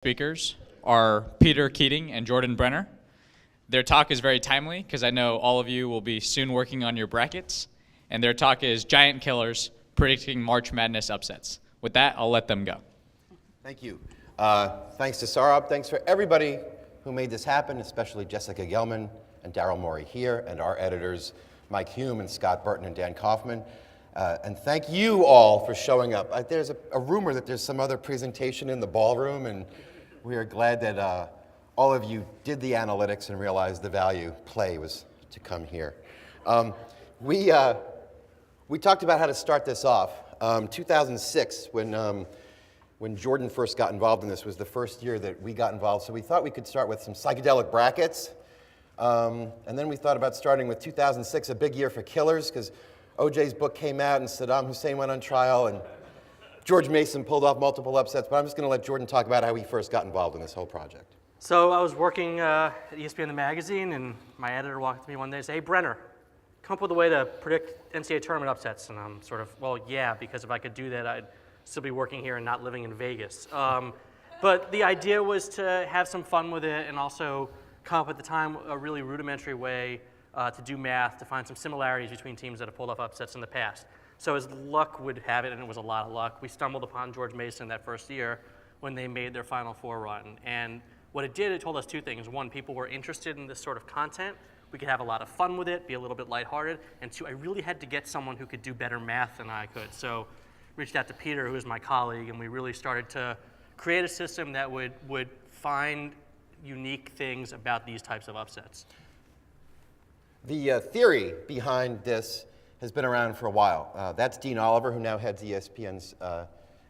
speakers are Peter Keating and Jordan Brenner. Their talk is very timely because I know all of you will be soon working on your brackets, and their talk is Giant Killers, Predicting March Madness Upsets. With that, I'll let them go. Thank you. Thanks to Saurabh. Thanks for everybody who made this happen, especially Jessica Gelman and Daryl Morey here, and our editors, Mike Hume and Scott Burton and Dan Kaufman. And thank you all for showing up. There's a rumor that there's some other presentation in the ballroom, and we are glad that all of you did the analytics and realized the value play was to come here. We talked about how to start this off. 2006, when Jordan first got involved in this, was the first year that we got involved. So we thought we could start with some psychedelic brackets. And then we thought about starting with 2006, a big year for killers, because OJ's book came out and Saddam Hussein went on trial and George Mason pulled off multiple upsets. But I'm just going to let Jordan talk about how he first got involved in this whole project. So I was working at ESPN The Magazine, and my editor walked up to me one day and said, "Hey, Brenner, come up with a way to predict NCAA tournament upsets." And I'm sort of, well, yeah, because if I could do that, I'd still be working here and not living in Vegas. But the idea was to have some fun with it and also come up at the time a really rudimentary way to do math, to find some similarities between teams that have pulled off upsets in the past. So as luck would have it, and it was a lot of luck, we stumbled upon George Mason that first year when they made their Final Four run. And what it did, it told us two things. One, people were interested in this sort of content. We could have a lot of fun with it, be a little bit lighthearted. And two, I really had to get someone who could do better math than I could. So reached out to Peter, who was my colleague, and we really started to create a system that would find unique things about these types of upsets. The theory behind this has been around for a while. That's Dean Oliver, who now heads ESPN's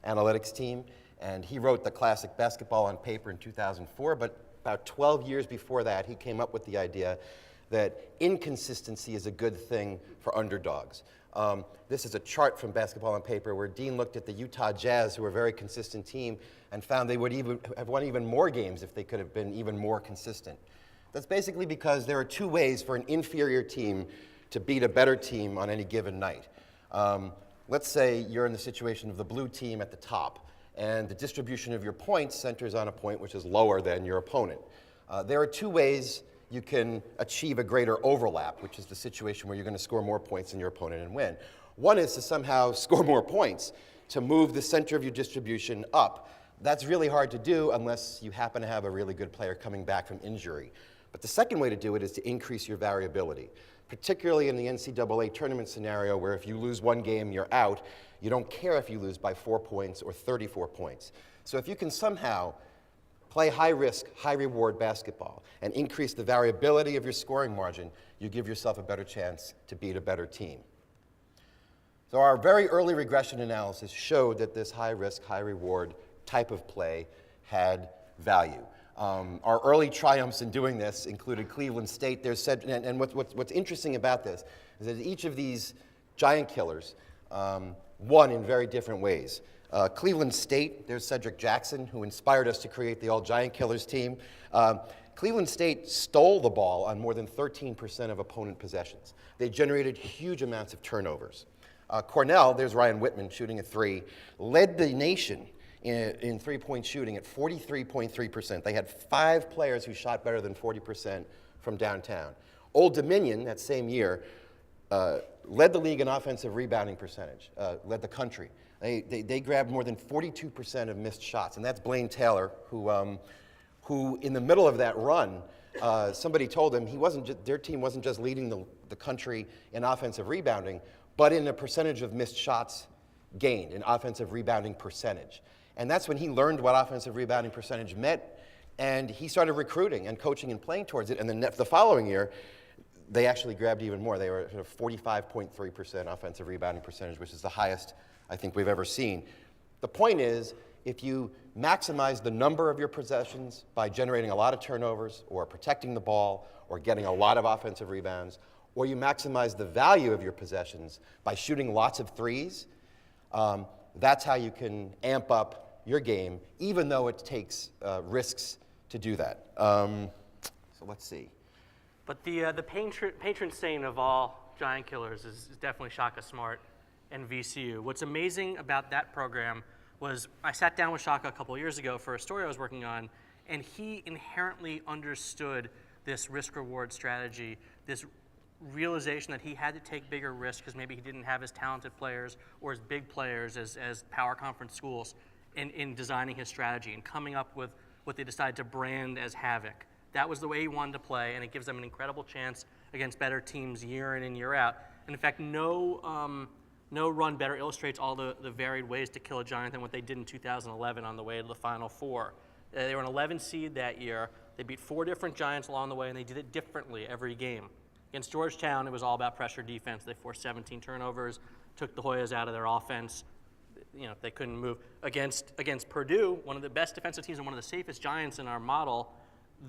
analytics team. And he wrote the classic Basketball on Paper in 2004, but about 12 years before that, he came up with the idea that inconsistency is a good thing for underdogs. This is a chart from Basketball on Paper where Dean looked at the Utah Jazz, who were a very consistent team, and found they would even have won even more games if they could have been even more consistent. That's basically because there are two ways for an inferior team to beat a better team on any given night. Let's say you're in the situation of the blue team at the top, and the distribution of your points centers on a point which is lower than your opponent. There are two ways you can achieve a greater overlap, which is the situation where you're going to score more points than your opponent and win. One is to somehow score more points, to move the center of your distribution up. That's really hard to do unless you happen to have a really good player coming back from injury. But the second way to do it is to increase your variability, particularly in the NCAA tournament scenario where if you lose one game, you're out. You don't care if you lose by 4 points or 34 points. So if you can somehow play high-risk, high-reward basketball and increase the variability of your scoring margin, you give yourself a better chance to beat a better team. So our very early regression analysis showed that this high-risk, high-reward type of play had value. Our early triumphs in doing this included Cleveland State. And what's interesting about this is that each of these giant killers won in very different ways. Cleveland State, there's Cedric Jackson, who inspired us to create the All-Giant Killers team. Cleveland State stole the ball on more than 13% of opponent possessions. They generated huge amounts of turnovers. Cornell, there's Ryan Whitman shooting a three, led the nation in three-point shooting at 43.3%. They had 5 players who shot better than 40% from downtown. Old Dominion, that same year, led the league in offensive rebounding percentage, led the country. They grabbed more than 42% of missed shots, and that's Blaine Taylor, who in the middle of that run, somebody told him their team wasn't just leading the country in offensive rebounding, but in a percentage of missed shots gained, in offensive rebounding percentage. And that's when he learned what offensive rebounding percentage meant, and he started recruiting and coaching and playing towards it. And then the following year, they actually grabbed even more. They were at a 45.3% offensive rebounding percentage, which is the highest I think we've ever seen. The point is, if you maximize the number of your possessions by generating a lot of turnovers or protecting the ball or getting a lot of offensive rebounds, or you maximize the value of your possessions by shooting lots of threes, that's how you can amp up your game, even though it takes risks to do that. So let's see. But the patron saint of all giant killers is definitely Shaka Smart and VCU. What's amazing about that program was I sat down with Shaka a couple of years ago for a story I was working on, and he inherently understood this risk-reward strategy, this realization that he had to take bigger risks because maybe he didn't have as talented players or as big players as power conference schools in designing his strategy and coming up with what they decided to brand as Havoc. That was the way he wanted to play, and it gives them an incredible chance against better teams year in and year out. And in fact, no run better illustrates all the varied ways to kill a giant than what they did in 2011 on the way to the Final Four. They were an 11 seed that year. They beat 4 different giants along the way, and they did it differently every game. Against Georgetown, it was all about pressure defense. They forced 17 turnovers, took the Hoyas out of their offense. They couldn't move. Against Purdue, one of the best defensive teams and one of the safest giants in our model,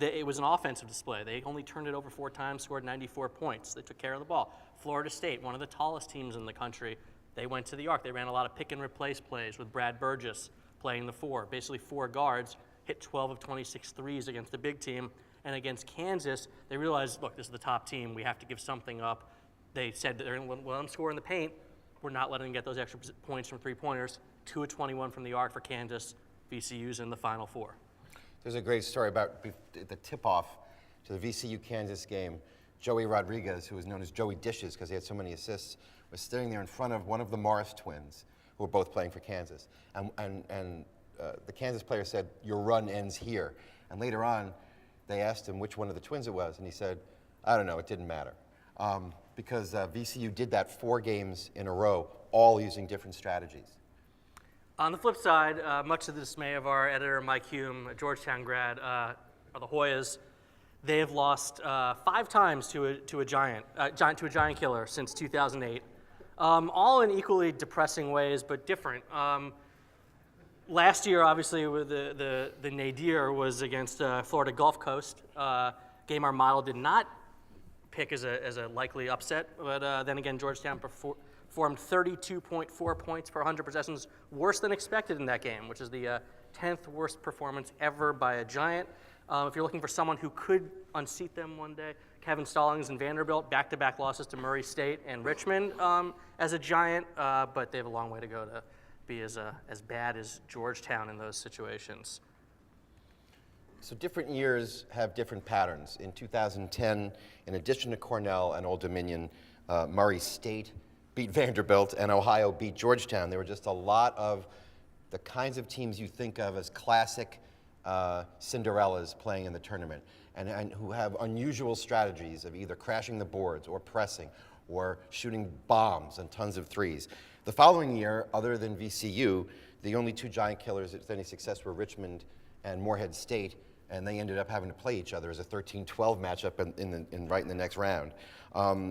it was an offensive display. They only turned it over 4 times, scored 94 points. They took care of the ball. Florida State, one of the tallest teams in the country, they went to the arc. They ran a lot of pick and replace plays with Brad Burgess playing the 4. Basically 4 guards, hit 12 of 26 threes against the big team. And against Kansas, they realized, look, this is the top team. We have to give something up. They said that they're going to let them score in the paint. We're not letting them get those extra points from three-pointers. 2 of 21 from the arc for Kansas. VCU's in the Final Four. There's a great story about the tip-off to the VCU-Kansas game. Joey Rodriguez, who was known as Joey Dishes because he had so many assists, was sitting there in front of one of the Morris twins, who were both playing for Kansas. And the Kansas player said, "Your run ends here." And later on, they asked him which one of the twins it was, and he said, "I don't know, it didn't matter." Because VCU did that 4 games in a row, all using different strategies. On the flip side, much to the dismay of our editor, Mike Hume, a Georgetown grad, are the Hoyas. They have lost 5 times to a giant killer since 2008, all in equally depressing ways, but different. Last year, obviously, the nadir was against Florida Gulf Coast, game our model did not pick as a likely upset, but then again, Georgetown performed 32.4 points per 100 possessions, worse than expected in that game, which is the 10th worst performance ever by a giant. If you're looking for someone who could unseat them one day, Kevin Stallings and Vanderbilt, back-to-back losses to Murray State and Richmond as a giant, but they have a long way to go to be as bad as Georgetown in those situations. So different years have different patterns. In 2010, in addition to Cornell and Old Dominion, Murray State beat Vanderbilt and Ohio beat Georgetown. There were just a lot of the kinds of teams you think of as classic Cinderellas playing in the tournament and who have unusual strategies of either crashing the boards or pressing or shooting bombs and tons of threes. The following year, other than VCU, the only 2 giant killers with any success were Richmond and Morehead State, and they ended up having to play each other as a 13-12 matchup right in the next round.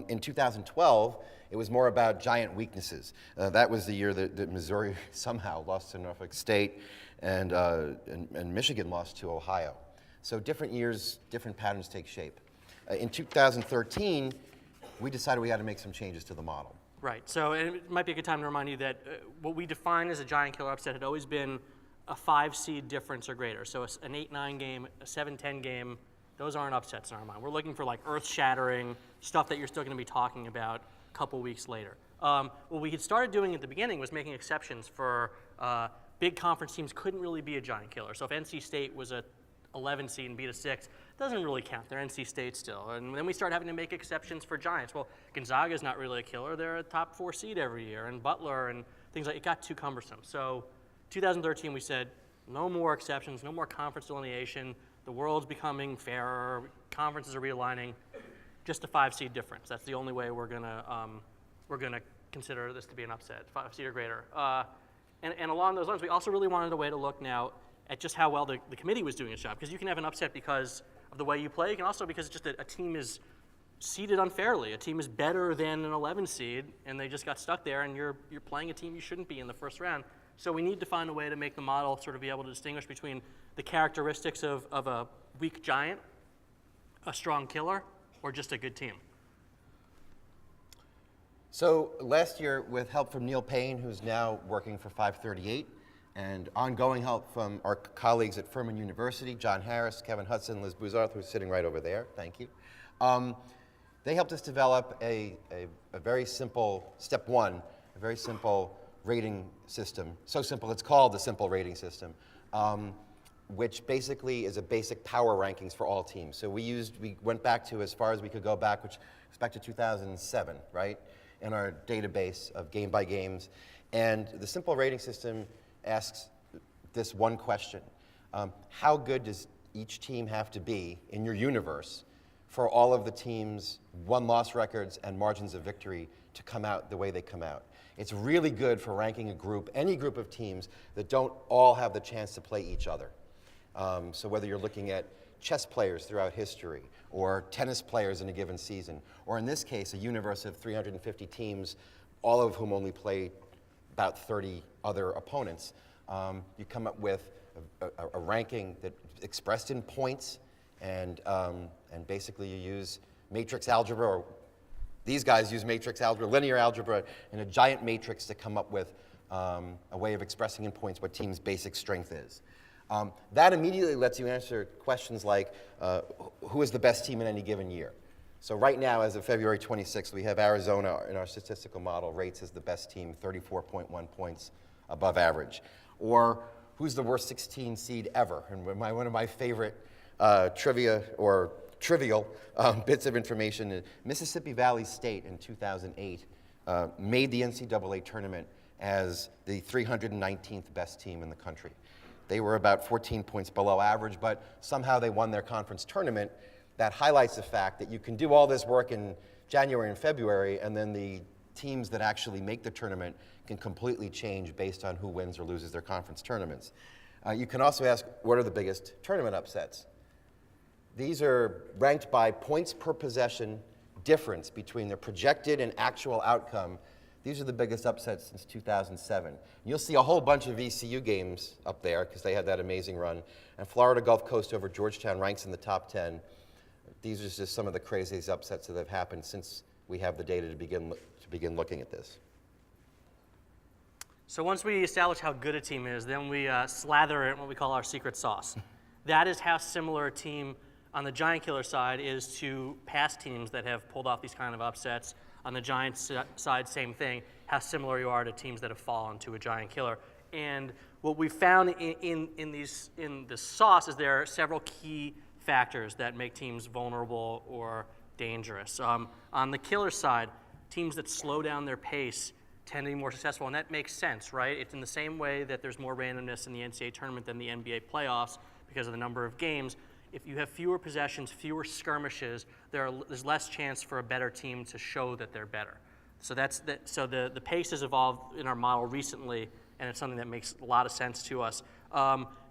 In 2012, it was more about giant weaknesses. That was the year that Missouri somehow lost to Norfolk State, and Michigan lost to Ohio. So different years, different patterns take shape. In 2013, we decided we had to make some changes to the model. Right. So it might be a good time to remind you that what we define as a giant killer upset had always been a 5-seed difference or greater. So an 8-9 game, a 7-10 game, those aren't upsets in our mind. We're looking for like earth-shattering stuff that you're still going to be talking about a couple weeks later. What we had started doing at the beginning was making exceptions for big conference teams couldn't really be a giant killer. So if NC State was a 11 seed and beat a 6, it doesn't really count. They're NC State still. And then we start having to make exceptions for giants. Well, Gonzaga's not really a killer. They're a top 4 seed every year. And Butler and things like it got too cumbersome. So 2013, we said, no more exceptions, no more conference delineation. The world's becoming fairer. Conferences are realigning. Just a 5-seed difference. That's the only way we're gonna consider this to be an upset, 5-seed or greater. And along those lines, we also really wanted a way to look now at just how well the committee was doing its job. Because you can have an upset because of the way you play. You can also because it's just a team is seeded unfairly. A team is better than an 11 seed, and they just got stuck there, and you're playing a team you shouldn't be in the first round. So we need to find a way to make the model sort of be able to distinguish between the characteristics of a weak giant, a strong killer, or just a good team. So last year, with help from Neil Payne, who's now working for 538, and ongoing help from our colleagues at Furman University, John Harris, Kevin Hudson, Liz Buzarth, who's sitting right over there, thank you. They helped us develop a very simple, step 1, a very simple rating system. So simple, it's called the simple rating system, which basically is a basic power rankings for all teams. So we went back to as far as we could go back, which was back to 2007, right? In our database of game by games. And the simple rating system asks this one question. How good does each team have to be in your universe for all of the teams' won-loss records and margins of victory to come out the way they come out? It's really good for ranking a group, any group of teams that don't all have the chance to play each other. So whether you're looking at chess players throughout history, or tennis players in a given season, or in this case, a universe of 350 teams, all of whom only play about 30 other opponents, you come up with a ranking that expressed in points, and basically you use matrix algebra, or these guys use matrix algebra, linear algebra, and a giant matrix to come up with a way of expressing in points what team's basic strength is. That immediately lets you answer questions like, who is the best team in any given year? So right now, as of February 26th, we have Arizona in our statistical model rates as the best team, 34.1 points above average. Or who's the worst 16 seed ever? And one of my favorite trivia or trivial bits of information, Mississippi Valley State in 2008 made the NCAA tournament as the 319th best team in the country. They were about 14 points below average, but somehow they won their conference tournament. That highlights the fact that you can do all this work in January and February, and then the teams that actually make the tournament can completely change based on who wins or loses their conference tournaments. You can also ask, what are the biggest tournament upsets? These are ranked by points per possession difference between the projected and actual outcome. These are the biggest upsets since 2007. You'll see a whole bunch of VCU games up there because they had that amazing run. And Florida Gulf Coast over Georgetown ranks in the top 10. These are just some of the craziest upsets that have happened since we have the data to begin looking at this. So once we establish how good a team is, then we slather it in what we call our secret sauce. That is how similar a team on the Giant Killer side is to past teams that have pulled off these kind of upsets. On the Giants side, same thing, how similar you are to teams that have fallen to a Giant Killer. And what we found in the sauce is there are several key factors that make teams vulnerable or dangerous. On the Killer side, teams that slow down their pace tend to be more successful, and that makes sense, right? It's in the same way that there's more randomness in the NCAA tournament than the NBA playoffs because of the number of games. If you have fewer possessions, fewer skirmishes, there's less chance for a better team to show that they're better. So the pace has evolved in our model recently, and it's something that makes a lot of sense to us.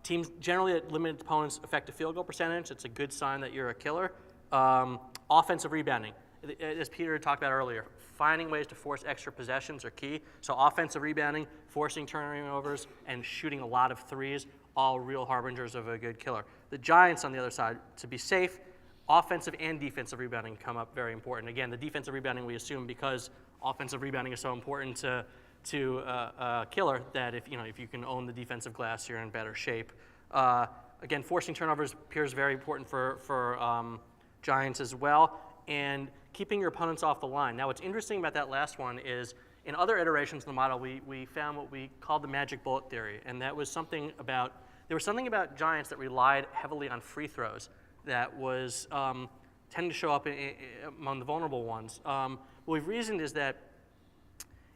Teams generally at limited opponents' effective field goal percentage. It's a good sign that you're a killer. Offensive rebounding, as Peter talked about earlier, finding ways to force extra possessions are key. So offensive rebounding, forcing turnovers, and shooting a lot of threes, all real harbingers of a good killer. The Giants, on the other side, to be safe, offensive and defensive rebounding come up very important. Again, the defensive rebounding we assume because offensive rebounding is so important to a killer that if you can own the defensive glass, you're in better shape. Again, forcing turnovers appears very important for Giants as well, and keeping your opponents off the line. Now, what's interesting about that last one is in other iterations of the model, we found what we called the magic bullet theory, and that was something about Giants that relied heavily on free throws that was tending to show up among the vulnerable ones. What we've reasoned is that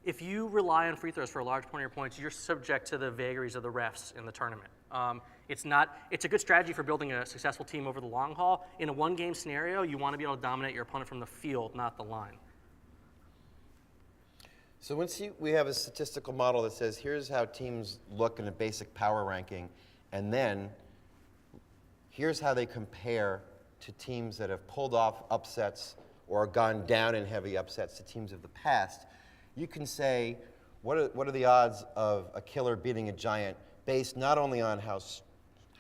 if you rely on free throws for a large point of your points, you're subject to the vagaries of the refs in the tournament. It's a good strategy for building a successful team over the long haul. In a one-game scenario, you want to be able to dominate your opponent from the field, not the line. So once we have a statistical model that says here's how teams look in a basic power ranking, and then here's how they compare to teams that have pulled off upsets or gone down in heavy upsets to teams of the past, you can say, what are the odds of a killer beating a Giant based not only on how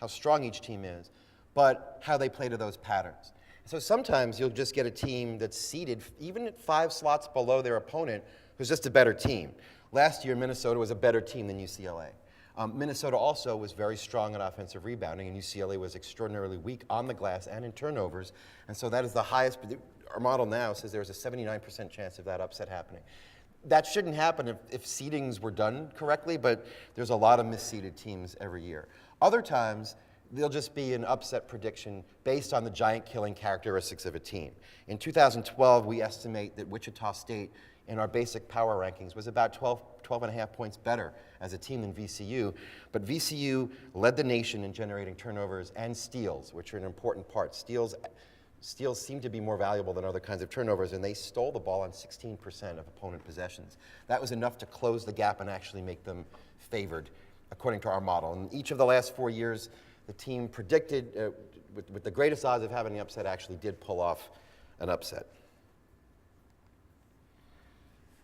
strong each team is, but how they play to those patterns. So sometimes you'll just get a team that's seated even at 5 slots below their opponent who's just a better team. Last year, Minnesota was a better team than UCLA. Minnesota also was very strong in offensive rebounding, and UCLA was extraordinarily weak on the glass and in turnovers. And so that is the highest. Our model now says there's a 79% chance of that upset happening. That shouldn't happen if seedings were done correctly, but there's a lot of misseeded teams every year. Other times, there'll just be an upset prediction based on the giant killing characteristics of a team. In 2012, we estimate that Wichita State in our basic power rankings was about 12 and a half points better as a team than VCU, but VCU led the nation in generating turnovers and steals, which are an important part. Steals seem to be more valuable than other kinds of turnovers, and they stole the ball on 16% of opponent possessions. That was enough to close the gap and actually make them favored, according to our model. In each of the last 4 years, the team predicted, with the greatest odds of having an upset, actually did pull off an upset.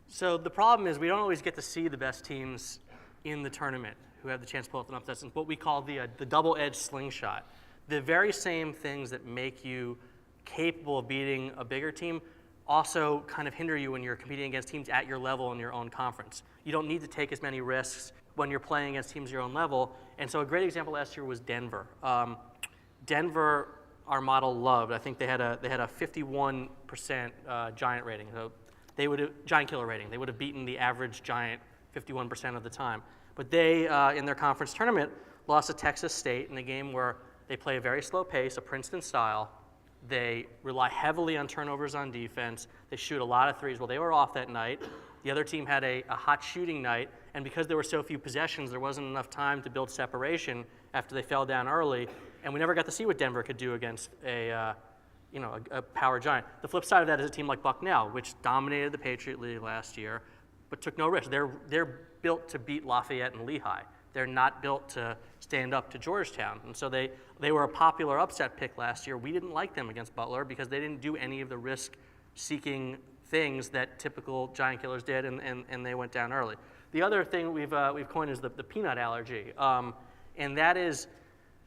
So the problem is we don't always get to see the best teams in the tournament who have the chance to pull off an upset. It's what we call the double-edged slingshot. The very same things that make you capable of beating a bigger team also kind of hinder you when you're competing against teams at your level in your own conference. You don't need to take as many risks when you're playing against teams your own level. And so a great example last year was Denver. Denver, our model loved. I think they had a 51% giant rating. So giant killer rating. They would have beaten the average giant 51% of the time. But they, in their conference tournament, lost to Texas State in a game where they play a very slow pace, a Princeton style. They rely heavily on turnovers on defense. They shoot a lot of threes. Well, they were off that night. The other team had a hot shooting night, and because there were so few possessions, there wasn't enough time to build separation after they fell down early, and we never got to see what Denver could do against a power giant. The flip side of that is a team like Bucknell, which dominated the Patriot League last year, but took no risk. They're built to beat Lafayette and Lehigh. They're not built to stand up to Georgetown, and so they were a popular upset pick last year. We didn't like them against Butler because they didn't do any of the risk-seeking things that typical giant killers did, and they went down early. The other thing we've coined is the peanut allergy, and that is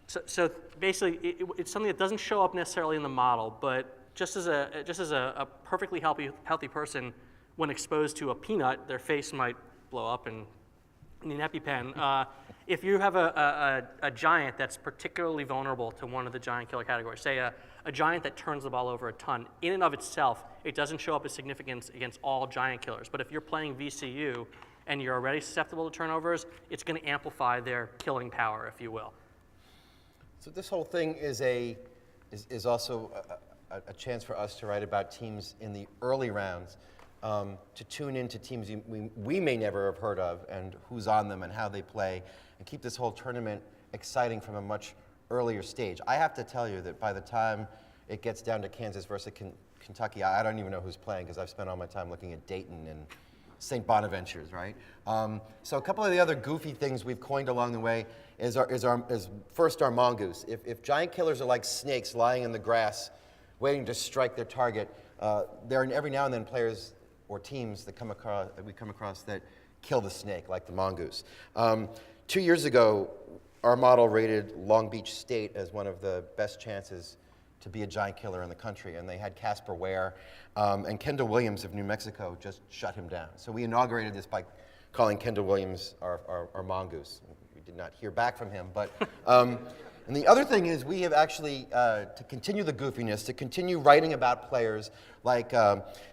so basically it's something that doesn't show up necessarily in the model, but just as a perfectly healthy person, when exposed to a peanut, their face might blow up and in an EpiPen. If you have a giant that's particularly vulnerable to one of the giant killer categories, say a giant that turns the ball over a ton, in and of itself, it doesn't show up as significance against all giant killers. But if you're playing VCU and you're already susceptible to turnovers, it's going to amplify their killing power, if you will. So this whole thing is also a chance for us to write about teams in the early rounds, to tune into teams we may never have heard of and who's on them and how they play, and keep this whole tournament exciting from a much earlier stage. I have to tell you that by the time it gets down to Kansas versus Kentucky, I don't even know who's playing because I've spent all my time looking at Dayton and St. Bonaventures, right? So a couple of the other goofy things we've coined along the way is first our mongoose. If giant killers are like snakes lying in the grass waiting to strike their target, there are every now and then players or teams that we come across that kill the snake, like the mongoose. 2 years ago, our model rated Long Beach State as one of the best chances to be a giant killer in the country, and they had Casper Ware, and Kendall Williams of New Mexico just shut him down. So we inaugurated this by calling Kendall Williams our mongoose. We did not hear back from him, but and the other thing is we have actually, to continue the goofiness, to continue writing about players like,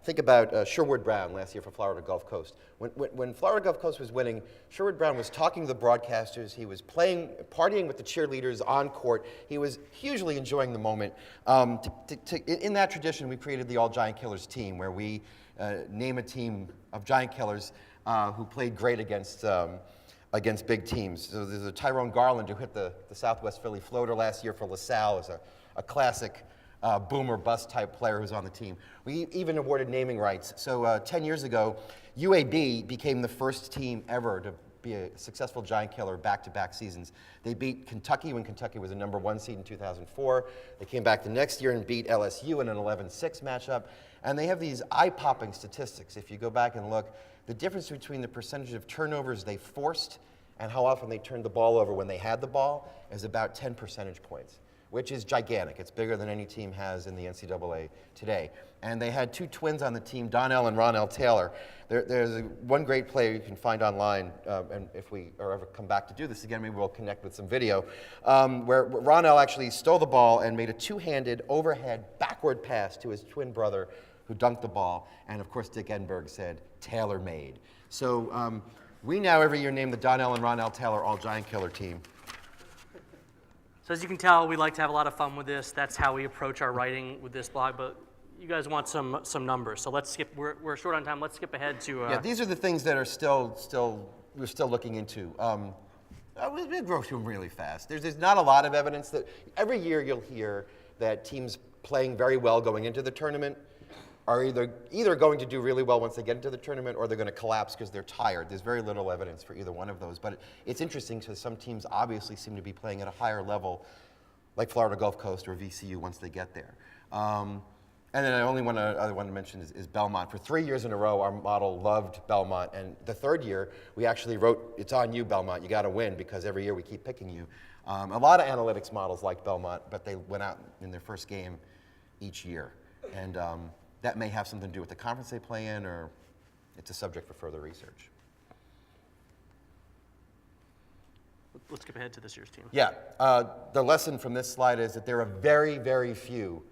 think about Sherwood Brown last year for Florida Gulf Coast. When Florida Gulf Coast was winning, Sherwood Brown was talking to the broadcasters, he was partying with the cheerleaders on court, he was hugely enjoying the moment. In that tradition, we created the All Giant Killers team, where we name a team of giant killers who played great against big teams. So there's a Tyrone Garland who hit the Southwest Philly floater last year for LaSalle as a classic boom or bust type player who's on the team. We even awarded naming rights. So 10 years ago, UAB became the first team ever to be a successful giant killer back-to-back seasons. They beat Kentucky when Kentucky was a #1 seed in 2004. They came back the next year and beat LSU in an 11-6 matchup. And they have these eye-popping statistics. If you go back and look, the difference between the percentage of turnovers they forced and how often they turned the ball over when they had the ball is about 10 percentage points, which is gigantic. It's bigger than any team has in the NCAA today. And they had two twins on the team, Donnell and Ronell Taylor. There's one great play you can find online, and if we ever come back to do this again, maybe we'll connect with some video, where Ronell actually stole the ball and made a two-handed overhead backward pass to his twin brother, who dunked the ball. And of course, Dick Enberg said, tailor-made. So we now every year name the Donnell and Ronell Taylor All Giant Killer team. So as you can tell, we like to have a lot of fun with this. That's how we approach our writing with this blog. But you guys want some numbers, so let's skip. We're short on time. Let's skip ahead to. Yeah, these are the things that are we're still looking into. We'll go through them really fast. There's not a lot of evidence that every year you'll hear that teams playing very well going into the tournament are either going to do really well once they get into the tournament, or they're going to collapse because they're tired. There's very little evidence for either one of those. But it's interesting because some teams obviously seem to be playing at a higher level, like Florida Gulf Coast or VCU once they get there. And then the only other one to mention is Belmont. For 3 years in a row, our model loved Belmont. And the third year, we actually wrote, "It's on you, Belmont. You got to win," because every year we keep picking you. A lot of analytics models like Belmont, but they went out in their first game each year. And that may have something to do with the conference they play in, or it's a subject for further research. Let's skip ahead to this year's team. Yeah, the lesson from this slide is that there are very, very few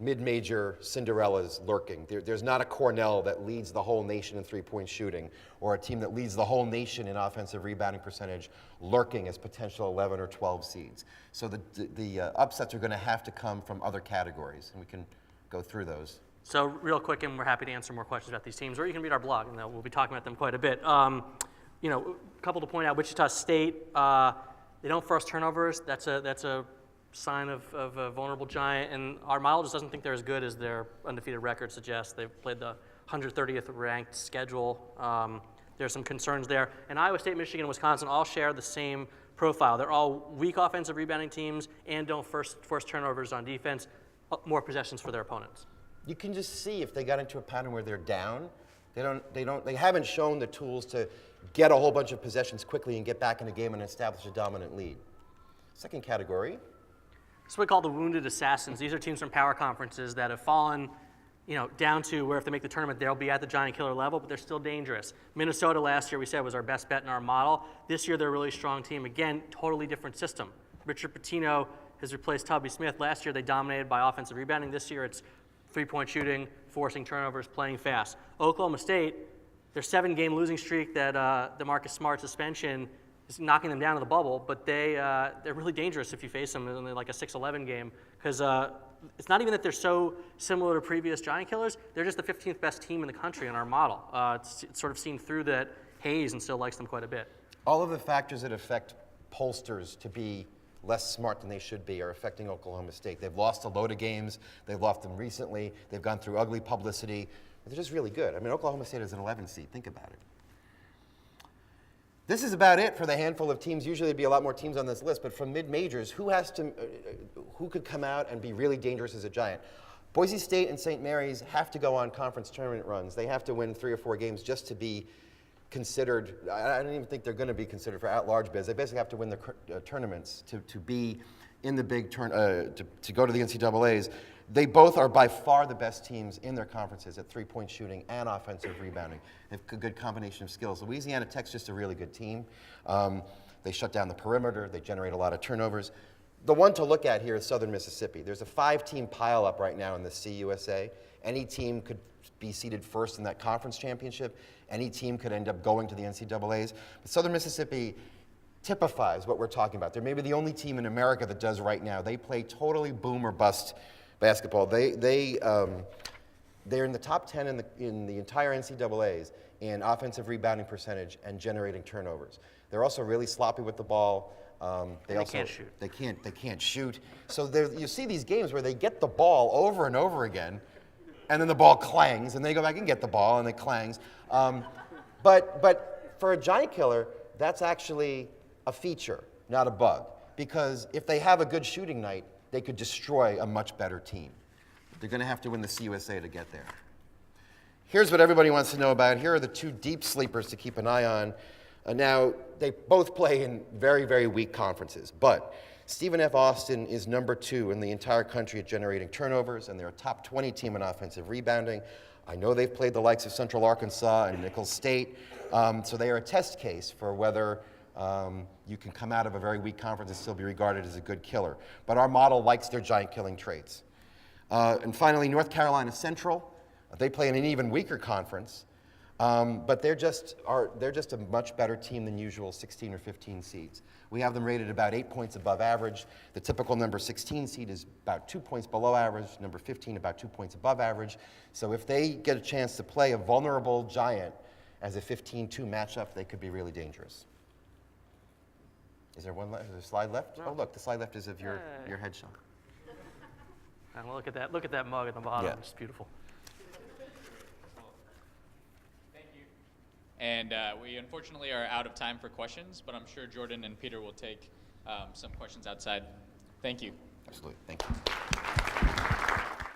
mid-major Cinderellas lurking. There's not a Cornell that leads the whole nation in three-point shooting, or a team that leads the whole nation in offensive rebounding percentage lurking as potential 11 or 12 seeds. So the upsets are going to have to come from other categories, and we can go through those. So real quick, and we're happy to answer more questions about these teams, or you can read our blog, and we'll be talking about them quite a bit. You know, a couple to point out: Wichita State, they don't force turnovers. That's a sign of a vulnerable Giant, and our model just doesn't think they're as good as their undefeated record suggests. They've played the 130th ranked schedule. There's some concerns there. And Iowa State, Michigan, and Wisconsin all share the same profile. They're all weak offensive rebounding teams and don't force turnovers on defense, more possessions for their opponents. You can just see if they got into a pattern where they're down. They haven't shown the tools to get a whole bunch of possessions quickly and get back in a game and establish a dominant lead. Second category. That's what we call the wounded assassins. These are teams from power conferences that have fallen, down to where if they make the tournament, they'll be at the Giant Killer level, but they're still dangerous. Minnesota last year, we said, was our best bet in our model. This year, they're a really strong team. Again, totally different system. Richard Pitino has replaced Tubby Smith. Last year, they dominated by offensive rebounding. This year, it's three-point shooting, forcing turnovers, playing fast. Oklahoma State, their 7-game losing streak that the Marcus Smart suspension is knocking them down to the bubble, but they're really dangerous if you face them in like a 6-11 game, because it's not even that they're so similar to previous Giant Killers, they're just the 15th best team in the country in our model. It's sort of seen through that haze and still likes them quite a bit. All of the factors that affect pollsters to be less smart than they should be are affecting Oklahoma State. They've lost a load of games. They've lost them recently. They've gone through ugly publicity. They're just really good. I mean, Oklahoma State is an 11 seed. Think about it. This is about it for the handful of teams. Usually there'd be a lot more teams on this list, but from mid-majors, who could come out and be really dangerous as a Giant? Boise State and St. Mary's have to go on conference tournament runs. They have to win 3 or 4 games just to be considered. I don't even think they're going to be considered for at-large bids. They basically have to win the tournaments to be in the big turn to go to the NCAAs. They both are by far the best teams in their conferences at three-point shooting and offensive rebounding. They have a good combination of skills. Louisiana Tech's just a really good team. They shut down the perimeter. They generate a lot of turnovers. The one to look at here is Southern Mississippi. There's a 5-team pileup right now in the CUSA. Any team could be seeded first in that conference championship. Any team could end up going to the NCAAs. But Southern Mississippi typifies what we're talking about. They're maybe the only team in America that does right now. They play totally boom or bust basketball. They're in the top 10 in the entire NCAAs in offensive rebounding percentage and generating turnovers. They're also really sloppy with the ball. They can't shoot. They can't shoot. So you see these games where they get the ball over and over again, and then the ball clangs, and they go back and get the ball, and it clangs. But for a Giant Killer, that's actually a feature, not a bug. Because if they have a good shooting night, they could destroy a much better team. They're going to have to win the CUSA to get there. Here's what everybody wants to know about. Here are the 2 deep sleepers to keep an eye on. Now, they both play in very, very weak conferences, but Stephen F. Austin is number 2 in the entire country at generating turnovers, and they're a top 20 team in offensive rebounding. I know they've played the likes of Central Arkansas and Nicholls State, so they are a test case for whether you can come out of a very weak conference and still be regarded as a good killer. But our model likes their giant killing traits. And finally, North Carolina Central. They play in an even weaker conference, But they're just a much better team than usual 16 or 15 seeds. We have them rated about 8 points above average. The typical number 16 seed is about 2 points below average, number 15 about 2 points above average. So if they get a chance to play a vulnerable Giant as a 15-2 matchup, they could be really dangerous. Is there one left? Is there a slide left? No. Oh, look, the slide left is of your headshot. And look at that mug at the bottom. Yeah. It's beautiful. Thank you. And we unfortunately are out of time for questions, but I'm sure Jordan and Peter will take some questions outside. Thank you. Absolutely. Thank you.